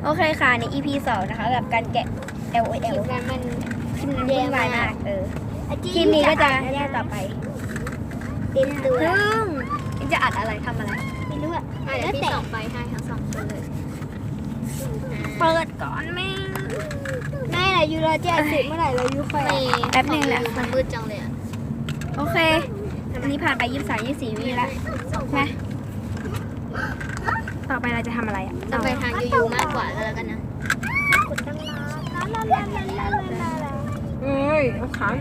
โอเคค่ะใน EP 2นะคะกับการแกะ LOL คลิปนั้นมัน คลิปนั้นวุ่นวายมากคลิปนี้ก็จะแยกต่อไป เต็มตัว ซึ่งจะอัดอะไรทำอะไร ไม่รู้อะ เดี๋ยวพี่ส่งไปให้ทั้งสองคนเลย เปิดก่อนแม่ ไม่ล่ะยูเราจะอัดเสร็จเมื่อไหร่เรายูค่อย แป๊บนึงนะ มันมืดจังเลยอ่ะ โอเคอันนี้ผ่านไป23-24 วิแล้วนะต่อไปเราจะทำอะไรอ่ะ ต้องไปทางยูมากกว่าแล้วกันนะ เอ้ยเอาขัน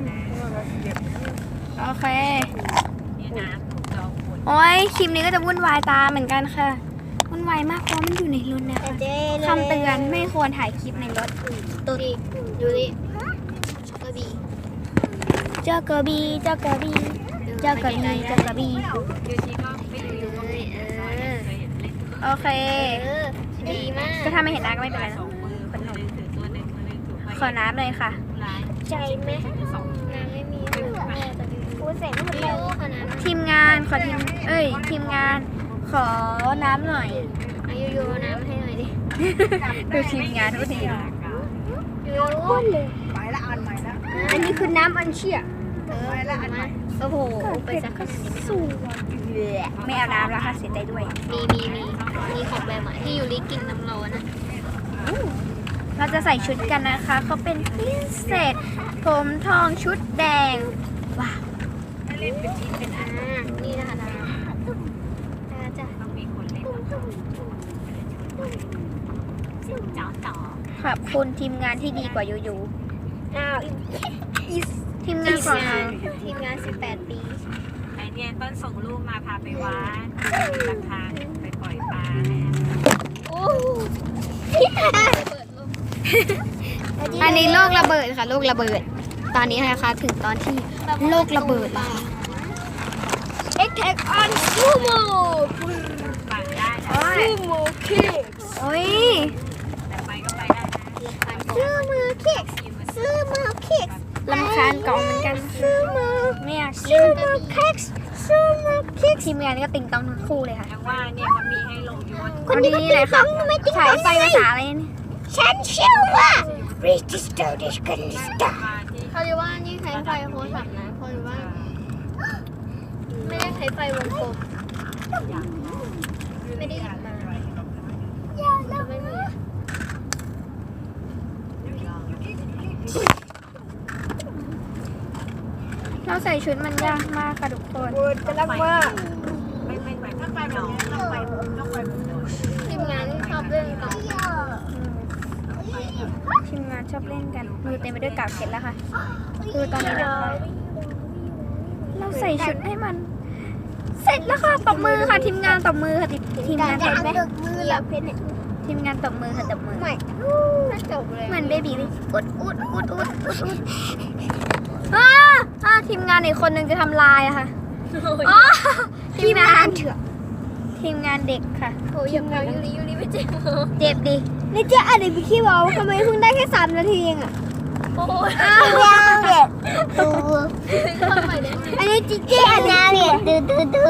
โอเคโอ้ยคลิปนี้ก็จะวุ่นวายตามเหมือนกันค่ะวุ่นวายมากเพราะมันอยู่ในรถนะคะคำเตือนไม่ควรถ่ายคลิปในรถ ตุ๊ดยูริกระบี่ เจ้ากระบี่เจ้ากระบี่เจ้ากระบี่เจ้ากระบี่โอเค ดีมาก ก็ถ้าไม่เห็นหน้าก็ไม่เป็นไรนะขอน้ำเลยค่ะ ใจไหม น้ำไม่มี พูดเสร็จไม่หมด ยู เลย ขอน้ำ ทีมงานขอทีมงานขอน้ำหน่อย อายุยูน้ำให้หน่อยดิ ดูทีมงานทุกที ยู พูดเลย ไปละอันใหม่ละ อันนี้คือน้ำอันเชี่ย ไปละอันใหม่ โอ้โหไปสักขนาดนี้ สูง ไม่เอาน้ำแล้วค่ะเสียใจด้วย มีของแบบใหม่ที่ยูริกินน้ำร้อนนะ เราจะใส่ชุดกันนะคะเขาเป็นพิเศษผมทองชุดแดงว้าว นี่นะคะน้ำจ้ะ ขอบคุณทีมงานที่ดีกว่ายูยู อ้าว ทีมงานของเรา ทีมงาน18 ปี ไอเนี่ยต้นส่งลูกมาพาไปวัดหลักทางไปปล่อยปลา โอ้ อันนี้โลกระเบิดค่ะโลกระเบิด ตอนนี้นะคะถึงตอนที่โลกระเบิดแล้วค่ะ เอ็กแท็กออนซูโม่ ปั่นได้นะ ซูโม่คิก โอ้ย แต่ไปก็ไปได้นะ ซูโม่คิกซูโม่คิก ลำคาญกล่องเหมือนกัน ซูโม่ ไม่อยาก ซูโม่คิกซูโม่คิก ทีมงานก็ติงต้องทั้งคู่เลยค่ะ ยังว่าเนี่ยมันมีให้ลงยวน วันนี้เลยค่ะฉายไฟภาษาอะไรเนี่ย ฉันเชื่อว่า register this can start มาที่ เขาเรียกว่านี่ใช้ไฟโทรศัพท์นะเขาเรียกว่า ไม่ได้ใช้ไฟวงกลมไม่ได้หยิบมาจะไม่มี เราใส่ชุดมันยากมากค่ะทุกคน พูดกำลังว่า ไปถ้าไปแบบนี้ต้องไปแบบโดน ทีมงานที่ชอบเล่นกล่อง ทีมงานชอบเล่นกันมือเต็มไปด้วยกาวเช็ดแล้วค่ะคือตอนนี้นะคะเราใส่ชุดให้มัน เสร็จแล้วค่ะตบมือค่ะทีมงานตบมือค่ะทีมงานตบมือ มือเหลับเพนเนี่ย ทีมงานตบมือค่ะตบมือ ไม่ ถ้าจบเลย เหมือนเบบีเลยอุดทีมงานอีกคนนึงจะทำลายอะค่ะอ๋อทีมงานเถอะทีมงานเด็กค่ะ โอ้ยยังไงยูริไม่เจ็บ เจ็บดิ นี่เจ๊อะไรไปขี้เบาทำไมเพิ่งได้แค่3 นาทีเองอ่ะ โอ้ย ยังเด็ดตู ทำไมเนี่ย อันนี้จิ๊กจี้อันนี้เด็ดตู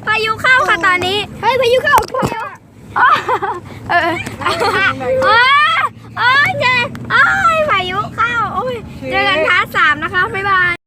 พายุเข้าค่ะตอนนี้ เฮ้ยพายุเข้า โอ้ยเจ๊พายุเข้าโอ้ยเจอกันพาร์ท 3นะคะบ๊ายบาย